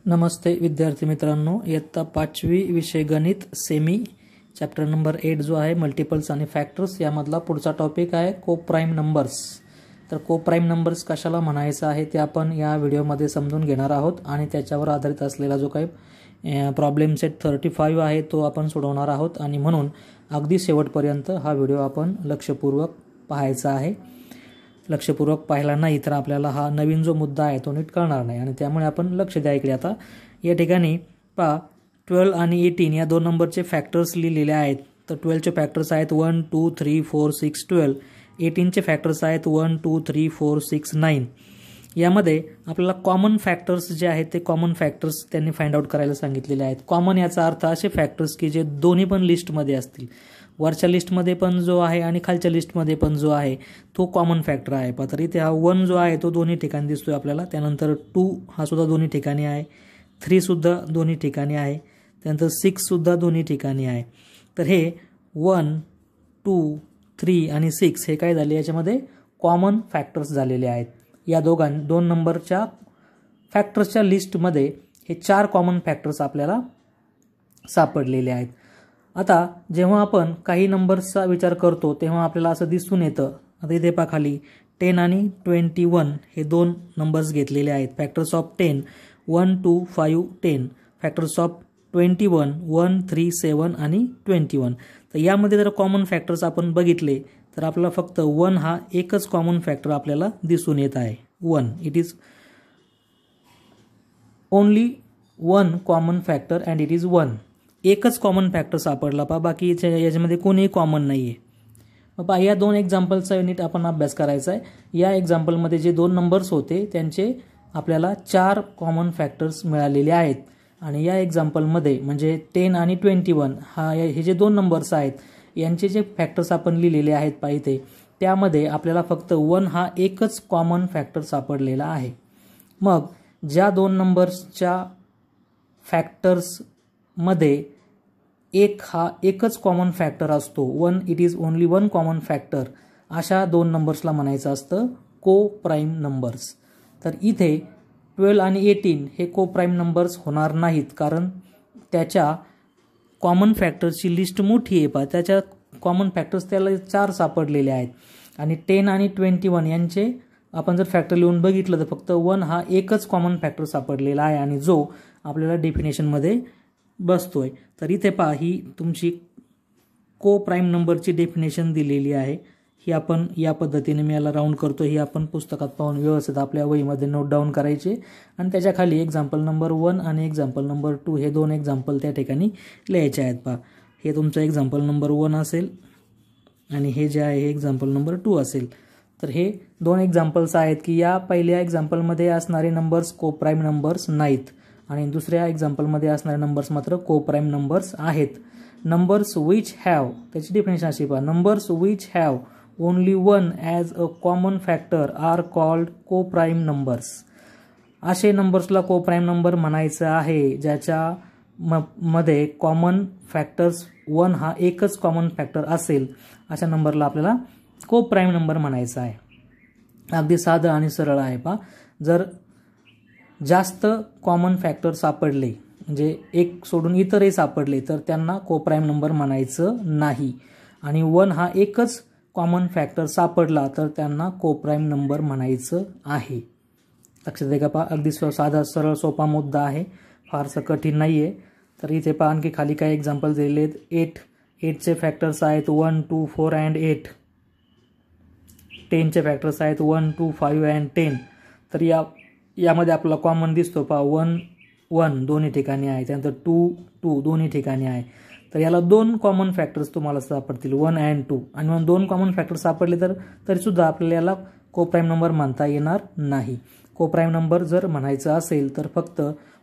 नमस्ते विद्यार्थी मित्रांनो, इयत्ता 5वी विषय गणित सेमी चॅप्टर नंबर 8 जो आहे मल्टिपल्स आणि फॅक्टर्स यामधला पुढचा टॉपिक आहे कोप्राइम नंबर्स। तर कोप्राइम नंबर्स कशाला म्हणायचं आहे ते आपण या व्हिडिओमध्ये समजून घेणार आहोत आणि त्याच्यावर आधारित असलेला जो काही प्रॉब्लेम सेट 35 आहे तो आपण सोडवणार आहोत आणि म्हणून अगदी शेवटपर्यंत हा व्हिडिओ आपण लक्षपूर्वक पाहायचा आहे। लक्षपूर्वक पाहिला नाही तर आपल्याला हा नवीन जो मुद्दा आहे तो नीट कळणार नाही आणि त्यामुळे आपण लक्ष द्या इकडे। आता या ठिकाणी पहा 12 आणि 18 या दोन नंबरचे फॅक्टर्स लिहिलेले आहेत। तर 12 चे फॅक्टर्स आहेत 1 2 3 4 6 12, 18 चे फॅक्टर्स आहेत 1 2 3 4 6 9। यामध्ये आपल्याला कॉमन फॅक्टर्स जे आहेत ते कॉमन फॅक्टर्स त्यांनी फाइंड आउट करायला सांगितलेले आहेत। कॉमन याचा अर्थ असे फॅक्टर्स की जे दोन्ही पण लिस्टमध्ये असतील, वरच्या लिस्टमध्ये पण जो आहे आणि खालच्या लिस्टमध्ये पण जो आहे तो कॉमन फॅक्टर आहे। तर इथे हा 1 जो आहे तो दोन्ही ठिकाणी दिसतोय आपल्याला, त्यानंतर 2 हा सुद्धा दोन्ही ठिकाणी आहे, 3 सुद्धा दोन्ही ठिकाणी आहे, त्यानंतर 6 सुद्धा दोन्ही ठिकाणी आहे। तर हे 1 2 3 आणि 6 हे काय झाले, याच्यामध्ये कॉमन फॅक्टर्स झालेले आहेत। या दोन नंबरच्या फॅक्टर्सच्या लिस्टमध्ये हे 4 कॉमन फॅक्टर्स आपल्याला सापडलेले आहेत। आता जेव्हा आपण काही नंबर्सचा विचार करतो तेव्हा आपल्याला असं दिसून येतं, आता इथे पहा खाली 10 आणि 21 हे दोन नंबर्स घेतलेले आहेत। फॅक्टर्स ऑफ 10 1 2 5 10, फॅक्टर्स ऑफ 21 1 3 7 आणि 21। तर यामध्ये जर कॉमन फॅक्टर्स आपण बघितले तर आपल्याला फक्त 1 हा एकच कॉमन फॅक्टर आपल्याला दिसून येत आहे। 1 it is only 1 common factor and it is 1। एकच कॉमन फॅक्टर सापडला पहा, बाकी याच्यामध्ये कोणीही कॉमन नाहीये। पहा या दोन एक्झाम्पलचा नीट आपण अभ्यास करायचा आहे। या एक्झाम्पलमध्ये जे दोन नंबर्स होते त्यांचे आपल्याला 4 कॉमन फॅक्टर्स मिळालेले आहेत आणि या एक्झाम्पलमध्ये म्हणजे 10 आणि 21 हे जे दोन नंबर्स आहेत यांचे जे फॅक्टर्स आपण लिहिलेले आहेत पहा इथे, त्यामध्ये आपल्याला फक्त 1 हा एकच कॉमन फॅक्टर सापडलेला आहे। मग ज्या दोन नंबर्सच्या फॅक्टर्स मध्ये हा एकच कॉमन फॅक्टर असतो, 1 it is only 1 common factor, अशा दोन नंबर्सला म्हणायचं असतं को प्राइम नंबर्स। तर इथे 12 आणि 18 हे को प्राइम नंबर्स होणार नाहीत, कारण त्याच्या कॉमन फॅक्टर्सची लिस्ट मोठी आहे पहा, त्याच्या कॉमन फॅक्टर्स त्याला 4 सापडलेले आहेत आणि 10 आणि 21 यांचे आपण जर फॅक्टर लिहून बघितलं तर फक्त 1 हा एकच कॉमन फॅक्टर सापडलेला आहे आणि जो आपल्याला डेफिनेशनमध्ये बसतोय। तर इथे पहा ही तुमची को प्राइम नंबरची डेफिनेशन दिलेली आहे। ही आपण या पद्धतीने मी याला राऊंड करतो, ही आपण पुस्तकात पाहून व्यवस्थित आपल्या वहीमध्ये नोट डाऊन करायचे आणि त्याच्या खाली एक्झाम्पल नंबर 1 आणि एक्झाम्पल नंबर 2 हे दोन एक्झाम्पल त्या ठिकाणी लिहायचे आहेत पहा। हे तुमचं एक्झाम्पल नंबर 1 असेल आणि हे जे आहे हे एक्झाम्पल नंबर 2 असेल। तर हे दोन एक्झाम्पल्स आहेत की या पहिल्या एक्झाम्पलमध्ये असणारे नंबर्स को प्राइम नंबर्स नाहीत आणि दुसऱ्या एक्झाम्पलमध्ये असणारे नंबर्स मात्र को प्राइम नंबर्स आहेत। नंबर्स विच हॅव, त्याची डेफिनेशन अशी पहा, numbers which have only 1 as a common factor are called coprime numbers. असे नंबर्सला को प्राइम नंबर म्हणायचं आहे ज्याच्या मध्ये कॉमन फॅक्टर्स 1 हा एकच कॉमन फॅक्टर असेल, अशा नंबरला आपल्याला को प्राइम नंबर म्हणायचं आहे। अगदी साधं आणि सरळ आहे पहा। जर जास्त कॉमन फॅक्टर सापडले म्हणजे एक सोडून इतरही सापडले तर त्यांना को प्राइम नंबर म्हणायचं नाही आणि 1 हा एकच कॉमन फॅक्टर सापडला तर त्यांना को प्राइम नंबर म्हणायचं आहे। लक्षात आहे का पहा, अगदी साधा सरळ सोपा मुद्दा आहे, फारसं कठीण नाहीये। तर इथे पहा आणखी खाली काही एक्झाम्पल दिलेले आहेत। 8 चे फॅक्टर्स आहेत 1 2 4 अँड 8, 10 चे फॅक्टर्स आहेत 1 2 5 अँड 10। तर यामध्ये आपल्याला कॉमन दिसतो पहा 1 1 दोन्ही ठिकाणी आहे, त्यानंतर 2 2 दोन्ही ठिकाणी आहे। तर याला 2 कॉमन फॅक्टर्स तुम्हाला सापडतील 1 अँड 2 आणि मग 2 कॉमन फॅक्टर्स सापडले तर तरी सुद्धा आपल्याला याला को प्राइम नंबर म्हणता येणार नाही। को प्राइम नंबर जर म्हणायचं असेल तर फक्त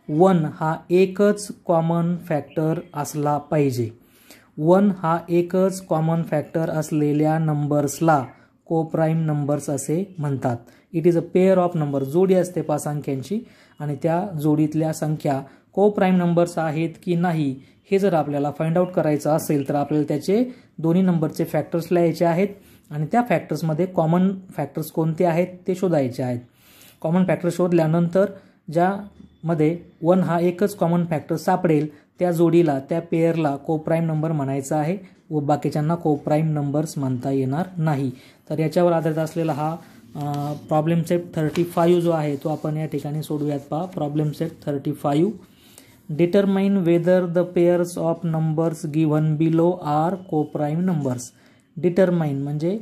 1 हा एकच कॉमन फॅक्टर असला पाहिजे। 1 हा एकच कॉमन फॅक्टर असलेल्या नंबर्सला को प्राइम नंबर्स असे म्हणतात। It is a pair of number, जोडी असते 5 संख्यांची आणि त्या जोडीतल्या संख्या को प्राइम नंबर्स आहेत की नाही हे जर आपल्याला फाइंड आउट करायचं असेल तर आपल्याला त्याचे दोन्ही नंबरचे फॅक्टर्स लिहायचे आहेत आणि त्या फॅक्टर्समध्ये कॉमन फॅक्टर्स कोणते आहेत ते शोधायचे आहेत। कॉमन फॅक्टर शोधल्यानंतर ज्या मध्ये 1 हा एकच कॉमन फॅक्टर सापडेल त्या जोडीला, त्या पेअरला कोप्राईम नंबर म्हणायचा आहे व बाकीच्यांना कोप्राईम नंबर्स म्हणता येणार नाही. तर याच्यावर आधारित असलेला हा प्रॉब्लेम सेट 35 जो आहे तो आपण या ठिकाणी सोडूयात. पहा problem set 35. Determine whether the pairs of numbers given below are coprime numbers. Determine म्हणजे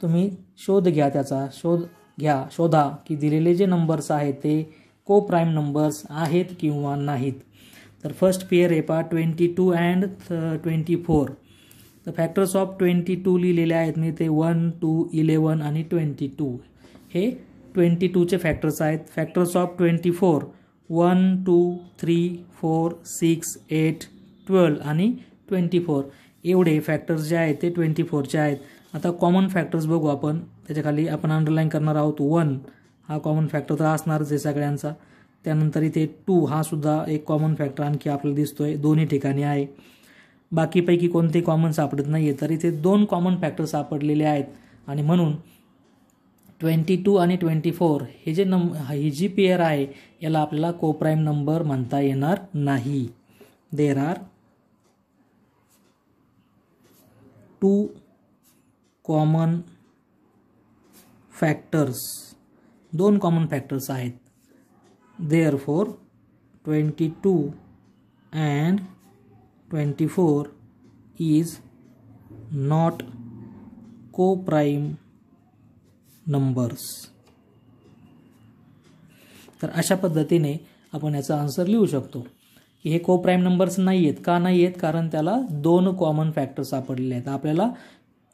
तुम्ही शोध घ्या, त्याचा शोधा की दिलेले जे नंबर्स आहेत ते कोप्राईम नंबर्स आहेत किंवा नाहीत. तर फर्स्ट पेअर आहे पहा 22 अँड 24. तर फॅक्टर्स ऑफ 22 लिहिलेले आहेत मी, ते 1, 2, 11 आणि 22. हे 22चे फॅक्टर्स आहेत. फॅक्टर्स ऑफ 24 1, 2, 3, 4, 6, 8, 12 आणि 24 एवढे फॅक्टर्स जे आहेत ते 24चे आहेत. आता कॉमन फॅक्टर्स बघू आपण. त्याच्या खाली आपण अंडरलाईन करणार आहोत 1 हा कॉमन फॅक्टर तर असणारच आहे सगळ्यांचा. त्यानंतर इथे 2 हा सुद्धा एक कॉमन फॅक्टर आणखी आपल्याला दिसतोय, दोन्ही ठिकाणी आहे. बाकीपैकी कोणते कॉमन सापडत नाहीये, तर इथे 2 कॉमन फॅक्टर सापडलेले आहेत आणि म्हणून 22 आणि 24 हे जे ही जी पेअर आहे याला आपल्याला कोप्राईम नंबर म्हणता येणार नाही. देर are 2 common factors, 2 common factors आहेत. Therefore 22 and 24 is not co-prime numbers. तर अशा पद्धतीने आपण याचा आन्सर लिहू शकतो की हे कोप्राईम नंबर्स नाही आहेत. का नाही आहेत? कारण त्याला 2 कॉमन फॅक्टर सापडलेले आहेत. आपल्याला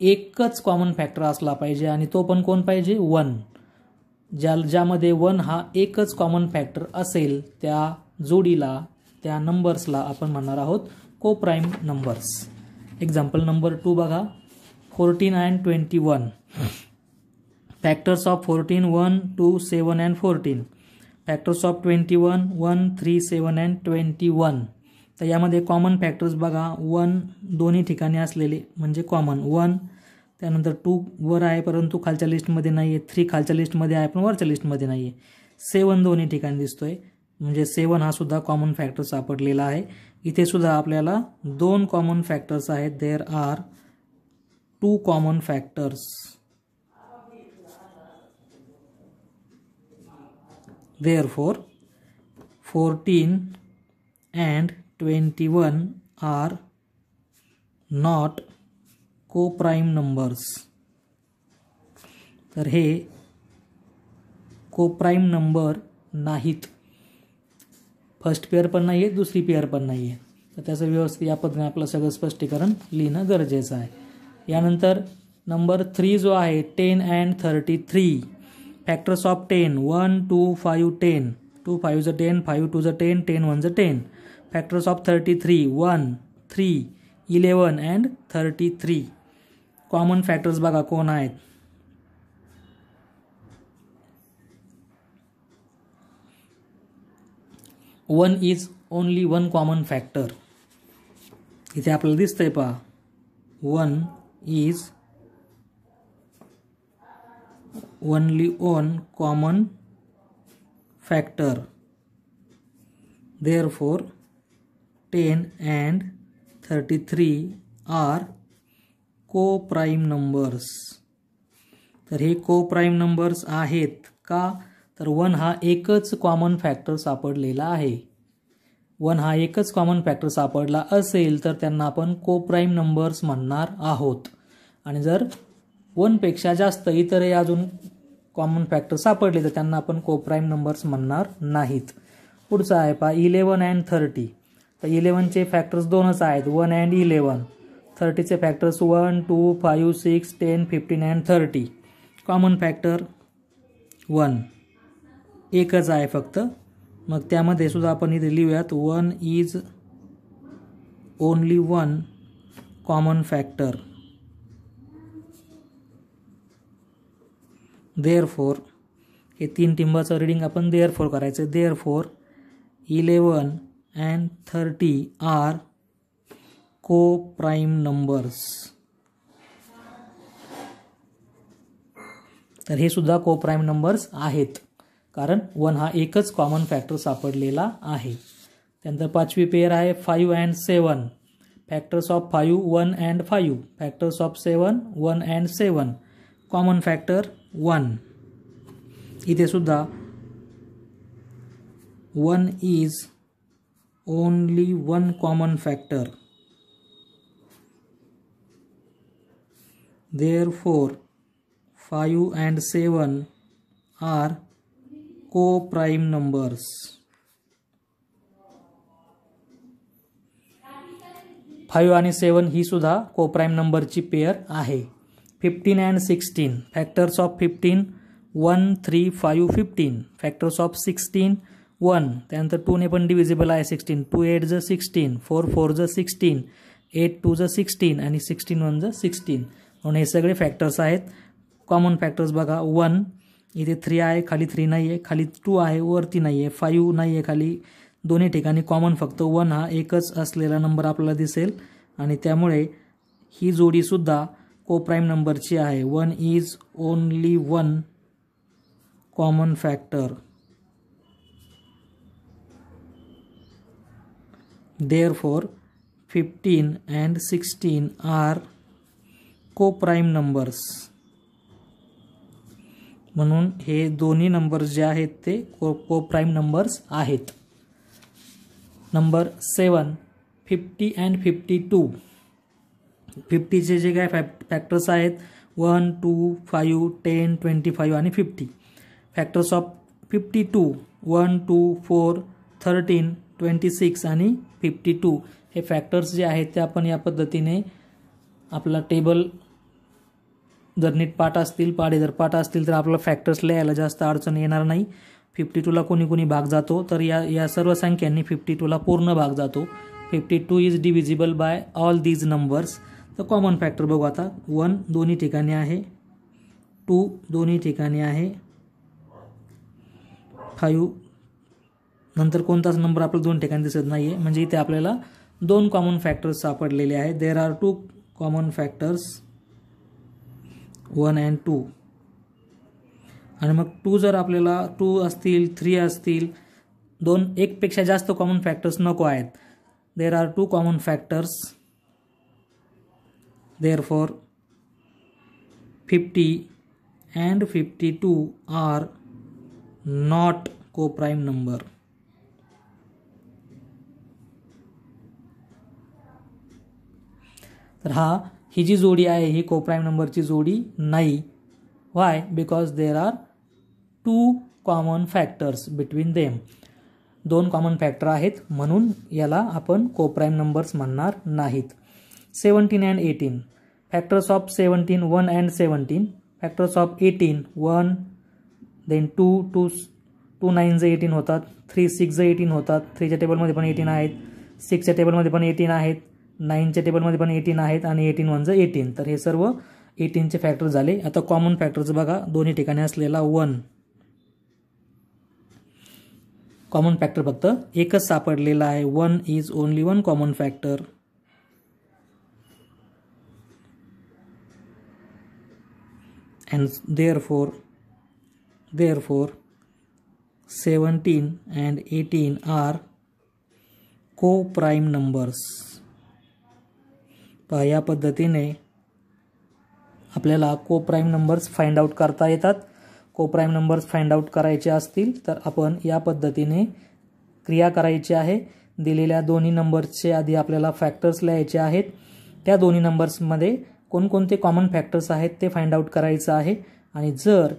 एकच कॉमन फॅक्टर असला पाहिजे आणि तो पण कोण पाहिजे? 1. ज्यामध्ये 1 हा एकच कॉमन फॅक्टर असेल त्या जोडीला, त्या नंबर्सला आपण म्हणणार आहोत कोप्राईम नंबर्स. एक्झाम्पल नंबर 2 बघा. 14 and 21. Factors of 14 1, 2, 7 and 14. Factors of 21 1, 3, 7 and 21. तर यामध्ये कॉमन फॅक्टर्स बघा 1 दोन्ही ठिकाणी असलेले म्हणजे कॉमन 1. त्यानंतर 2 वर आहे परंतु खालच्या लिस्टमध्ये नाही आहे. 3 खालच्या लिस्टमध्ये आहे पण वरच्या लिस्टमध्ये नाही आहे. 7 दोन्ही ठिकाणी दिसतोय म्हणजे 7 हा सुद्धा कॉमन फॅक्टर सापडलेला आहे. इथे सुद्धा आपल्याला 2 कॉमन फॅक्टर्स आहेत. There are 2 common factors. Therefore 14 and 21 are not coprime numbers. तर हे कोप्राईम नंबर नाहीत. फर्स्ट पेअर पण नाही आहे, दुसरी पेअर पण नाही आहे. तर त्याचं व्यवस्थित या पद्धतीने आपलं सगळं स्पष्टीकरण लिहिणं गरजेचं आहे. यानंतर नंबर 3 जो आहे 10 and 33. Factors of 10 1, 2, 5, 10. 2 5 10, 5 2 10, 10 1 10. Factors of 33 1, 3, 11 and 33. Common factors बघा कोण आहेत. 1 इज ओनली 1 कॉमन फॅक्टर. इथे आपल्याला दिसतंय पहा 1 is only 1 common factor. Therefore 10 and 33 are coprime numbers. तर हे कोप्राईम नंबर्स आहेत का? तर 1 हा एकच कॉमन फॅक्टर सापडलेला आहे. 1 हा एकच कॉमन फॅक्टर सापडला असेल तर त्यांना आपण कोप्राईम नंबर्स म्हणणार आहोत. आणि जर 1 पेक्षा जास्त इतरही अजून कॉमन फॅक्टर सापडले तर त्यांना आपण कोप्राईम नंबर्स म्हणणार नाहीत. पुढचा आहे पहा 11 अँड 30. तर 11चे फॅक्टर्स 2च आहेत 1 अँड 11. 30चे फॅक्टर्स 1, 2, 5, 6, 10, 15 अँड 30. कॉमन फॅक्टर 1 एकच आहे फक्त. मग त्यामध्ये सुद्धा आपण इथे लिहूयात 1 is only 1 common factor. Therefore हे 3 टिंबाचं रीडिंग आपण देअरफॉर करायचं. Therefore 11 and 30 are coprime numbers. तर हे सुद्धा कोप्राईम नंबर्स आहेत. कारण 1 हा एकच कॉमन फॅक्टर सापडलेला आहे. त्यानंतर पाचवी पेयर आहे 5 and 7. Factors of 5 1 and 5. Factors of 7 1 and 7. Common factor 1. इथे सुद्धा 1 is only one common factor. Therefore 5 and 7 are co-prime numbers. 5 आणि 7 ही सुद्धा कोप्राईम नंबरची पेयर आहे. 15 and 16. Factors of 15 1 3 5 15. Factors of 16 1. त्यानंतर 2 ने पण डिव्हिजिबल आहे 16. 2 8 ज 16. 4 4 ज 16. 8 2 ज 16 आणि 16 1 ज 16. म्हणून हे सगळे फॅक्टर्स आहेत. कॉमन फॅक्टर्स बघा 1 इथे 3 आहे, खाली 3 नाही आहे, खाली 2 आहे, वरती नाही आहे, 5 नाही आहे खाली. दोन्ही ठिकाणी कॉमन फक्त 1 हा एकच असलेला नंबर आपल्याला दिसेल आणि त्यामुळे ही जोडी सुद्धा कोप्राईम नंबरची आहे. 1 is only one common factor. Therefore 15 and 16 are co-prime numbers. म्हणून हे दोन्ही नंबर्स जे आहेत ते कोप्राईम नंबर्स आहेत. Number 7 50 and 52. 50चे जे काय फॅक्टर्स आहेत 1 2 5 10 25 आणि 50. फॅक्टर्स ऑफ 52 1 2 4 13 26 आणि 52. हे फॅक्टर्स जे आहेत ते आपण या पद्धतीने आपला टेबल जर नीट पाठ असतील, पाढे जर पाठ असतील तर आपल्याला फॅक्टर्स लिहायला जास्त अडचण येणार नाही. 52ला कोणी भाग जातो तर या सर्व संख्यांनी 52ला पूर्ण भाग जातो. 52 is divisible by all these numbers. तर कॉमन फॅक्टर बघू आता. 1 दोन्ही ठिकाणी आहे, 2 दोन्ही ठिकाणी आहे, 5 नंतर कोणताच नंबर आपल्याला दोन ठिकाणी दिसत नाही आहे, म्हणजे इथे आपल्याला 2 कॉमन फॅक्टर्स सापडलेले आहेत. There are 2 common factors 1 and 2. आणि मग 2 जर आपल्याला 2 असतील 3 असतील, 2 एकपेक्षा जास्त कॉमन फॅक्टर्स नको आहेत. There are 2 common factors. Therefore 50 and 52 are not coprime number. तर ही जी जोडी आहे ही कोप्राईम नंबरची जोडी नाही. Y? Because there are 2 common factors between them. 2 common factor आहेत म्हणून याला आपण कोप्राईम नंबर्स म्हणणार नाहीत. 17 and 18. Factors of 17 1 and 17. Factors of 18 1 then 2 2 2 9 जे 18 होतात, 3 6 जे 18 होतात. 3च्या टेबलमध्ये पण 18 आहेत, 6च्या टेबलमध्ये पण 18 आहेत, 9च्या टेबलमध्ये पण 18 आहेत आणि 18 1 जे 18. तर हे सर्व 18चे फॅक्टर झाले. आता कॉमन फॅक्टर्स बघा, दोन्ही ठिकाणी असलेला 1. कॉमन फॅक्टर फक्त एकच सापडलेला आहे. 1 is only one common factor. and therefore 17 and 18 are co-prime numbers. या पद्धतीने आपल्याला कोप्राईम नंबर्स फाइंड आउट करता येतात. कोप्राईम नंबर्स फाइंड आउट करायचे असतील तर आपण या पद्धतीने क्रिया करायची आहे. दिलेल्या दोन्ही नंबर्सचे आधी आपल्याला फॅक्टर्स लिहायचे आहेत. त्या दोन्ही नंबर्समध्ये कोणकोणते कॉमन फॅक्टर्स आहेत ते फाइंड आउट करायचं आहे. आणि जर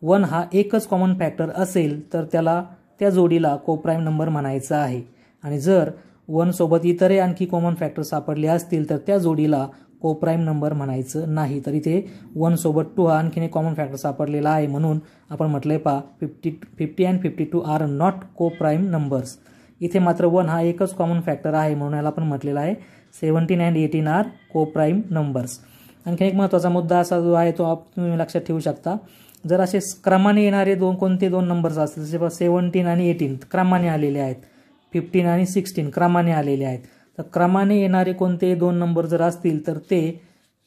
1 हा एकच कॉमन फॅक्टर असेल तर त्या जोडीला कोप्राईम नंबर म्हणायचा आहे. आणि जर 1 सोबत इतरही आणखी कॉमन फॅक्टर सापडले असतील तर त्या जोडीला कोप्राईम नंबर म्हणायचं नाही. तर इथे 1 सोबत 2 हा आणखीन एक कॉमन फॅक्टर सापडलेला आहे म्हणून आपण म्हटलंय 50 and 52 are not coprime numbers. इथे मात्र 1 हा एकच कॉमन फॅक्टर आहे म्हणून याला आपण म्हटलेला आहे 17 and 18 आर कोप्राईम नंबर्स. आणखी एक महत्त्वाचा मुद्दा असा जो आहे तो तुम्ही लक्षात ठेवू शकता. जर असे क्रमाने येणारे कोणते दोन नंबर्स असतील, जसे 17 आणि 18 क्रमाने आलेले आहेत, 15 आणि 16 क्रमाने आलेले आहेत, तर क्रमाने येणारे कोणते दोन नंबर जर असतील तर ते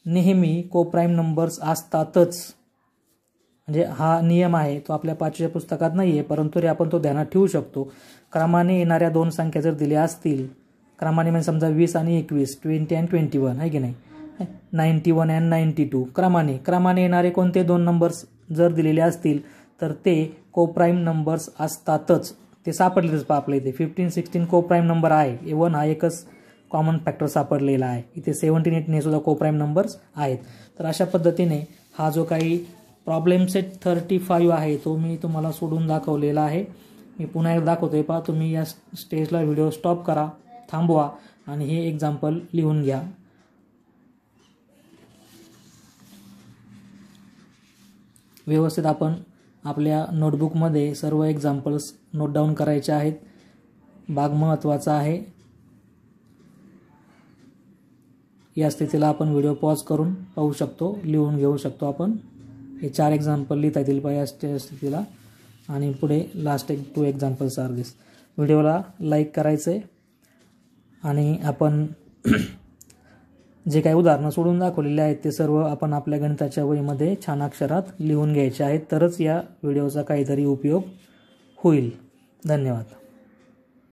नेहमी कोप्राईम नंबर्स असतातच. म्हणजे हा नियम आहे तो आपल्या 5वीच्या पुस्तकात नाही आहे, परंतु तरी आपण तो ध्यानात ठेवू शकतो. क्रमाने येणाऱ्या 2 संख्या जर दिल्या असतील, क्रमाने म्हणजे समजा 20 आणि 21, 20 and 21 आहे की नाही, 91 and 92, क्रमाने येणारे कोणते 2 नंबर्स जर दिलेले असतील तर ते कोप्राईम नंबर्स असतातच. ते सापडलेच पहा आपल्या इथे 15, 16 कोप्राईम नंबर आहे. 1 हा एकच कॉमन फॅक्टर सापडलेला आहे. इथे 17, 18 हे सुद्धा कोप्राईम नंबर्स आहेत. तर अशा पद्धतीने हा जो काही प्रॉब्लेम सेट 35 आहे तो मी तुम्हाला सोडून दाखवलेला आहे. मी पुन्हा एकदा दाखवतोय पहा. तुम्ही या स्टेजला व्हिडिओ स्टॉप करा, थांबवा आणि हे एक्झाम्पल लिहून घ्या. व्यवस्थित आपण आपल्या नोटबुकमध्ये सर्व एक्झाम्पल्स नोट डाऊन करायचे आहेत. भाग महत्त्वाचा आहे. या स्थितीला आपण व्हिडिओ पॉज करून पाहू शकतो, लिहून घेऊ शकतो. आपण हे 4 एक्झाम्पल लिहिता येतील पहा या स्थितीला. आणि पुढे लास्ट 2 एक्झाम्पल्स आर दिस. व्हिडिओला लाईक करायचं आहे आणि आपण जे काही उदाहरणं सोडून दाखवलेले आहेत ते सर्व आपण आपल्या गणिताच्या वहीमध्ये छान अक्षरात लिहून घ्यायचे आहेत. तरच या व्हिडिओचा काहीतरी उपयोग होईल. धन्यवाद.